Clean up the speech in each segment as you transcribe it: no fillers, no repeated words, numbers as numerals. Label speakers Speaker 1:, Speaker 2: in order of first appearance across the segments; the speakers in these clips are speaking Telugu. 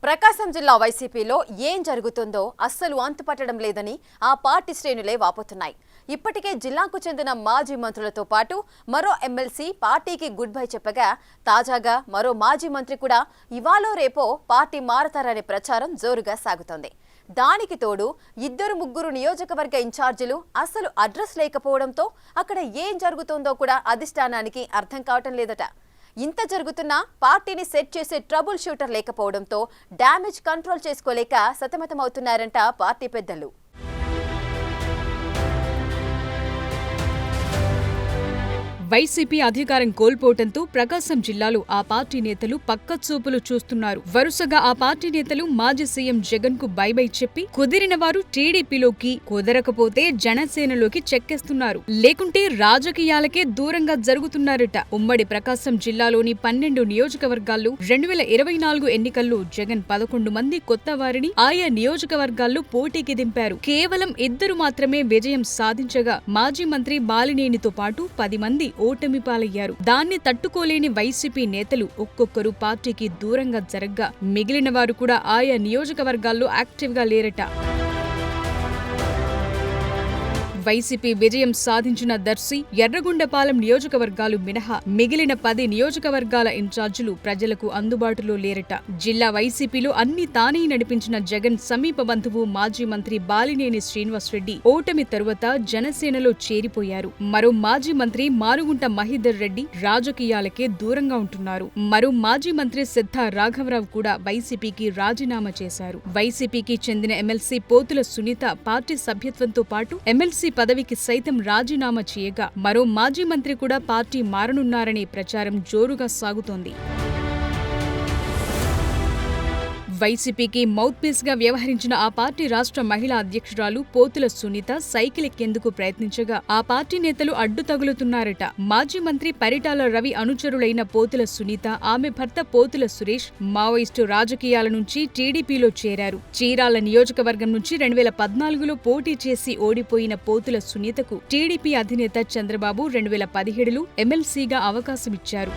Speaker 1: ప్రకాశం జిల్లా వైసీపీలో ఏం జరుగుతుందో అస్సలు అంతుపట్టడం లేదని ఆ పార్టీ శ్రేణులే వాపోతున్నాయి. ఇప్పటికే జిల్లాకు చెందిన మాజీ మంత్రులతో పాటు మరో ఎమ్మెల్సీ పార్టీకి గుడ్ బై చెప్పగా తాజాగా మరో మాజీ మంత్రి కూడా ఇవాళో రేపో పార్టీ మారతారనే ప్రచారం జోరుగా సాగుతోంది. దానికి తోడు ఇద్దరు ముగ్గురు నియోజకవర్గ ఇన్ఛార్జీలు అసలు అడ్రస్ లేకపోవడంతో అక్కడ ఏం జరుగుతుందో కూడా అధిష్టానానికి అర్థం కావటం లేదట. ఇంత జరుగుతున్నా పార్టీని సెట్ చేసే ట్రబుల్ షూటర్ లేకపోవడంతో డ్యామేజ్ కంట్రోల్ చేసుకోలేక సతమతమవుతున్నారంట పార్టీ పెద్దలు.
Speaker 2: వైసీపీ అధికారం కోల్పోవడంతో ప్రకాశం జిల్లాలో ఆ పార్టీ నేతలు పక్కచూపులు చూస్తున్నారు. వరుసగా ఆ పార్టీ నేతలు మాజీ సీఎం జగన్ కు బై బై చెప్పి కుదిరిన వారు టీడీపీలోకి, కుదరకపోతే జనసేనలోకి చెక్కేస్తున్నారు. లేకుంటే రాజకీయాలకే దూరంగా జరుగుతున్నారట. ఉమ్మడి ప్రకాశం జిల్లాలోని 12 నియోజకవర్గాల్లో 2024 ఎన్నికల్లో జగన్ 11 మంది కొత్త వారిని ఆయా నియోజకవర్గాల్లో పోటీకి దింపారు. కేవలం 2 మాత్రమే విజయం సాధించగా మాజీ మంత్రి బాలినేనితో పాటు 10 మంది ఓటమి పాలయ్యారు. దాన్ని తట్టుకోలేని వైసీపీ నేతలు ఒక్కొక్కరు పార్టీకి దూరంగా జరగ్గా మిగిలిన వారు కూడా ఆయా నియోజకవర్గాల్లో యాక్టివ్గా లేరట. వైసీపీ విజయం సాధించిన దర్శి, ఎర్రగొండపాలెం నియోజకవర్గాలు మినహా మిగిలిన 10 నియోజకవర్గాల ఇన్ఛార్జీలు ప్రజలకు అందుబాటులో లేరట. జిల్లా వైసీపీలో అన్ని తానే నడిపించిన జగన్ సమీప బంధువు మాజీ మంత్రి బాలినేని శ్రీనివాసరెడ్డి ఓటమి తరువాత జనసేనలో చేరిపోయారు. మరో మాజీ మంత్రి మారుగుంట మహీధర్ రెడ్డి రాజకీయాలకే దూరంగా ఉంటున్నారు. మరో మాజీ మంత్రి సిద్ధ రాఘవరావు కూడా వైసీపీకి రాజీనామా చేశారు. వైసీపీకి చెందిన ఎమ్మెల్సీ పోతుల సునీత పార్టీ సభ్యత్వంతో పాటు ఎమ్మెల్సీ పదవికి సైతం రాజీనామా చేయగా మరో మాజీ మంత్రి కూడా పార్టీ మారనున్నారనే ప్రచారం జోరుగా సాగుతోంది. వైసీపీకి మౌత్ పీస్ గా వ్యవహరించిన ఆ పార్టీ రాష్ట్ర మహిళా అధ్యక్షురాలు పోతుల సునీత సైకిల్ ఎక్కేందుకు ప్రయత్నించగా ఆ పార్టీ నేతలు అడ్డు తగులుతున్నారట. మాజీ మంత్రి పరిటాల రవి అనుచరులైన పోతుల సునీత, ఆమె భర్త పోతుల సురేష్ మావోయిస్టు రాజకీయాల నుంచి టీడీపీలో చేరారు. చీరాల నియోజకవర్గం నుంచి 2014లో పోటీ చేసి ఓడిపోయిన పోతుల సునీతకు టీడీపీ అధినేత చంద్రబాబు 2017లో ఎమ్మెల్సీగా అవకాశమిచ్చారు.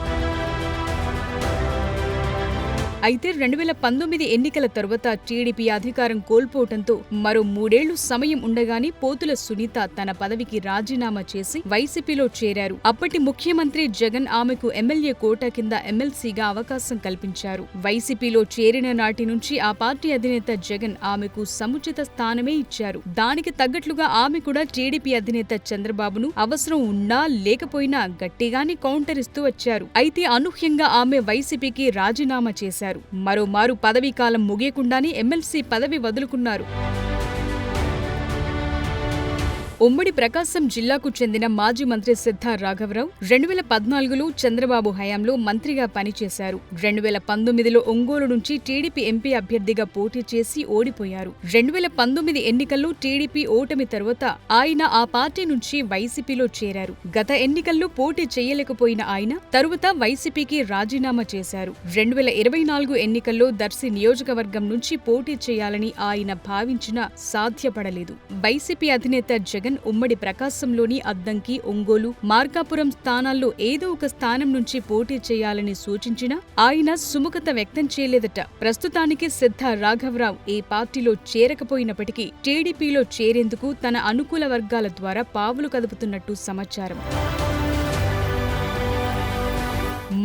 Speaker 2: అయితే 2019 ఎన్నికల తరువాత టీడీపీ అధికారం కోల్పోవడంతో మరో 3 ఏళ్లు సమయం ఉండగానే పోతుల సునీత తన పదవికి రాజీనామా చేసి వైసీపీలో చేరారు. అప్పటి ముఖ్యమంత్రి జగన్ ఆమెకు ఎమ్మెల్యే కోటా కింద ఎమ్మెల్సీగా అవకాశం కల్పించారు. వైసీపీలో చేరిన నాటి నుంచి ఆ పార్టీ అధినేత జగన్ ఆమెకు సముచిత స్థానమే ఇచ్చారు. దానికి తగ్గట్లుగా ఆమె కూడా టీడీపీ అధినేత చంద్రబాబును అవసరం ఉన్నా లేకపోయినా గట్టిగానే కౌంటర్ ఇస్తూ వచ్చారు. అయితే అనూహ్యంగా ఆమె వైసీపీకి రాజీనామా చేశారు. మరోమారు పదవీకాలం ముగియకుండానే ఎమ్మెల్సీ పదవి వదులుకున్నారు. ఉమ్మడి ప్రకాశం జిల్లాకు చెందిన మాజీ మంత్రి సిద్ధ రాఘవరావు 2014లో చంద్రబాబు హయాంలో మంత్రిగా పనిచేశారు. 2019లో ఒంగోలు నుంచి టీడీపీ ఎంపీ అభ్యర్థిగా పోటీ చేసి ఓడిపోయారు. 2019 ఎన్నికల్లో టీడీపీ ఓటమి తరువాత ఆయన ఆ పార్టీ నుంచి వైసీపీలో చేరారు. గత ఎన్నికల్లో పోటీ చేయలేకపోయిన ఆయన తరువాత వైసీపీకి రాజీనామా చేశారు. 2024 ఎన్నికల్లో దర్శి నియోజకవర్గం నుంచి పోటీ చేయాలని ఆయన భావించినా సాధ్యపడలేదు. వైసీపీ అధినేత జగన్ ఉమ్మడి ప్రకాశంలోని అద్దంకి, ఒంగోలు, మార్కాపురం స్థానాల్లో ఏదో ఒక స్థానం నుంచి పోటీ చేయాలని సూచించినా ఆయన సుముఖత వ్యక్తం చేయలేదట. ప్రస్తుతానికి సిద్ధ రాఘవరావు ఏ పార్టీలో చేరకపోయినప్పటికీ టీడీపీలో చేరేందుకు తన అనుకూల వర్గాల ద్వారా పావులు కదుపుతున్నట్టు సమాచారం.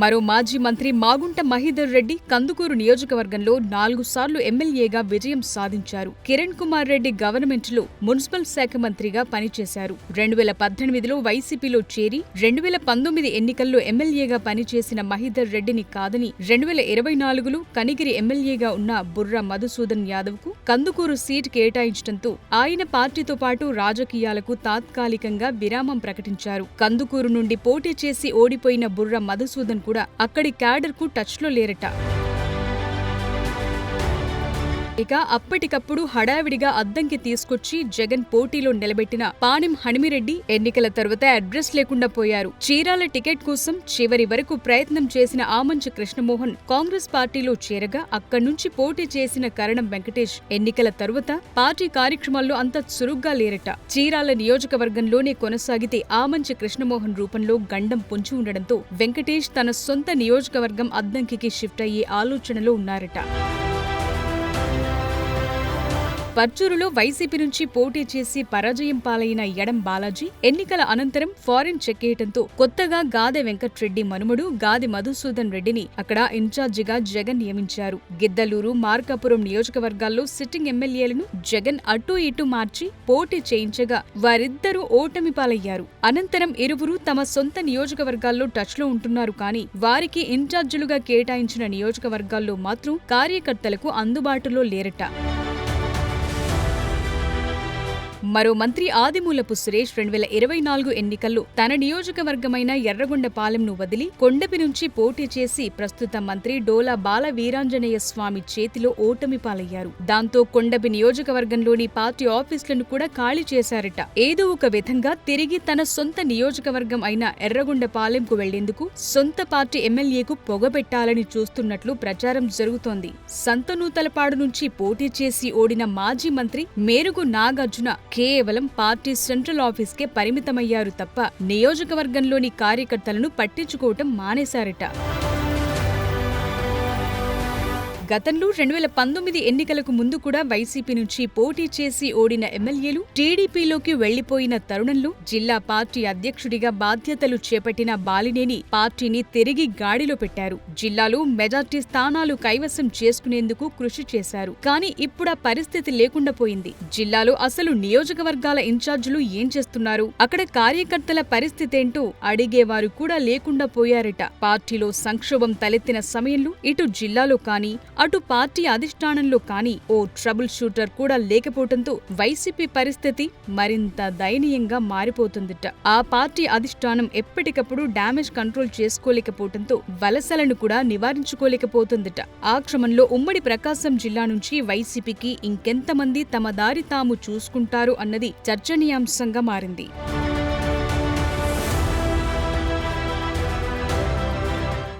Speaker 2: మరో మాజీ మంత్రి మాగుంట మహీధర్ రెడ్డి కందుకూరు నియోజకవర్గంలో 4 సార్లు ఎమ్మెల్యేగా విజయం సాధించారు. కిరణ్ కుమార్ రెడ్డి గవర్నమెంట్లో మున్సిపల్ శాఖ మంత్రిగా పనిచేశారు. 2018లో వైసీపీలో చేరి 2019 ఎన్నికల్లో ఎమ్మెల్యేగా పనిచేసిన మహీధర్ రెడ్డిని కాదని 2024లో కనిగిరి ఎమ్మెల్యేగా ఉన్న బుర్రా మధుసూదన్ యాదవ్ కు కందుకూరు సీట్ కేటాయించడంతో ఆయన పార్టీతో పాటు రాజకీయాలకు తాత్కాలికంగా విరామం ప్రకటించారు. కందుకూరు నుండి పోటీ చేసి ఓడిపోయిన బుర్రా మధుసూదన్ కూడా అక్కడి క్యాడర్ కు టచ్ లో లేరట. ఇక అప్పటికప్పుడు హడావిడిగా అద్దంకి తీసుకొచ్చి జగన్ పోటీలో నిలబెట్టిన పాణెం హనుమిరెడ్డి ఎన్నికల తర్వాత అడ్రస్ లేకుండా పోయారు. చీరాల టికెట్ కోసం చివరి వరకు ప్రయత్నం చేసిన ఆమంచి కృష్ణమోహన్ కాంగ్రెస్ పార్టీలో చేరగా అక్కడి నుంచి పోటీ చేసిన కరణం వెంకటేష్ ఎన్నికల తరువాత పార్టీ కార్యక్రమాల్లో అంత చురుగ్గా లేరట. చీరాల నియోజకవర్గంలోనే కొనసాగితే ఆమంచి కృష్ణమోహన్ రూపంలో గండం పొంచి ఉండడంతో వెంకటేష్ తన సొంత నియోజకవర్గం అద్దంకి షిఫ్ట్ అయ్యే ఆలోచనలో ఉన్నారట. పర్చూరులో వైసీపీ నుంచి పోటీ చేసి పరాజయం పాలైన యడం బాలాజీ ఎన్నికల అనంతరం ఫారిన్ చెక్కేయటంతో కొత్తగా గాదె వెంకట్రెడ్డి మనుమడు గాది మధుసూదన్ రెడ్డిని అక్కడ ఇన్ఛార్జిగా జగన్ నియమించారు. గిద్దలూరు, మార్కాపురం నియోజకవర్గాల్లో సిట్టింగ్ ఎమ్మెల్యేలను జగన్ అటూ ఇటూ మార్చి పోటీ చేయించగా వారిద్దరూ ఓటమి పాలయ్యారు. అనంతరం ఇరువురు తమ సొంత నియోజకవర్గాల్లో టచ్లో ఉంటున్నారు కానీ వారికి ఇన్ఛార్జీలుగా కేటాయించిన నియోజకవర్గాల్లో మాత్రం కార్యకర్తలకు అందుబాటులో లేరట. మరో మంత్రి ఆదిమూలపు సురేష్ 2024 ఎన్నికల్లో తన నియోజకవర్గమైన ఎర్రగొండపాలెంను వదిలి కొండపి నుంచి పోటీ చేసి ప్రస్తుత మంత్రి డోలా బాల వీరాంజనేయ స్వామి చేతిలో ఓటమి పాలయ్యారు. దాంతో కొండపి నియోజకవర్గంలోని పార్టీ ఆఫీసులను కూడా ఖాళీ చేశారట. ఏదో ఒక విధంగా తిరిగి తన సొంత నియోజకవర్గం అయిన ఎర్రగొండపాలెంకు వెళ్లేందుకు సొంత పార్టీ ఎమ్మెల్యేకు పొగబెట్టాలని చూస్తున్నట్లు ప్రచారం జరుగుతోంది. సంతనూతలపాడు నుంచి పోటీ చేసి ఓడిన మాజీ మంత్రి మేరుగు నాగార్జున కేవలం పార్టీ సెంట్రల్ ఆఫీస్కే పరిమితమయ్యారు తప్ప నియోజకవర్గంలోని కార్యకర్తలను పట్టించుకోవటం మానేశారట. గతంలో 2019 ఎన్నికలకు ముందు కూడా వైసీపీ నుంచి పోటీ చేసి ఓడిన ఎమ్మెల్యేలు టీడీపీలోకి వెళ్లిపోయిన తరుణంలో జిల్లా పార్టీ అధ్యక్షుడిగా బాధ్యతలు చేపట్టిన బాలినేని పార్టీని తిరిగి గాడిలో పెట్టారు. జిల్లాలో మెజార్టీ స్థానాలు కైవసం చేసుకునేందుకు కృషి చేశారు. కానీ ఇప్పుడా పరిస్థితి లేకుండా పోయింది. జిల్లాలో అసలు నియోజకవర్గాల ఇన్ఛార్జీలు ఏం చేస్తున్నారు, అక్కడ కార్యకర్తల పరిస్థితేంటో అడిగేవారు కూడా లేకుండా పోయారట. పార్టీలో సంక్షోభం తలెత్తిన సమయంలో ఇటు జిల్లాలో కానీ అటు పార్టీ అధిష్టానంలో కానీ ఓ ట్రబుల్ షూటర్ కూడా లేకపోవడంతో వైసీపీ పరిస్థితి మరింత దయనీయంగా మారిపోతుందిట. ఆ పార్టీ అధిష్టానం ఎప్పటికప్పుడు డ్యామేజ్ కంట్రోల్ చేసుకోలేకపోవడంతో వలసలను కూడా నివారించుకోలేకపోతుందిట. ఆ క్రమంలో ఉమ్మడి ప్రకాశం జిల్లా నుంచి వైసీపీకి ఇంకెంతమంది తమ దారి తాము చూసుకుంటారు అన్నది చర్చనీయాంశంగా మారింది.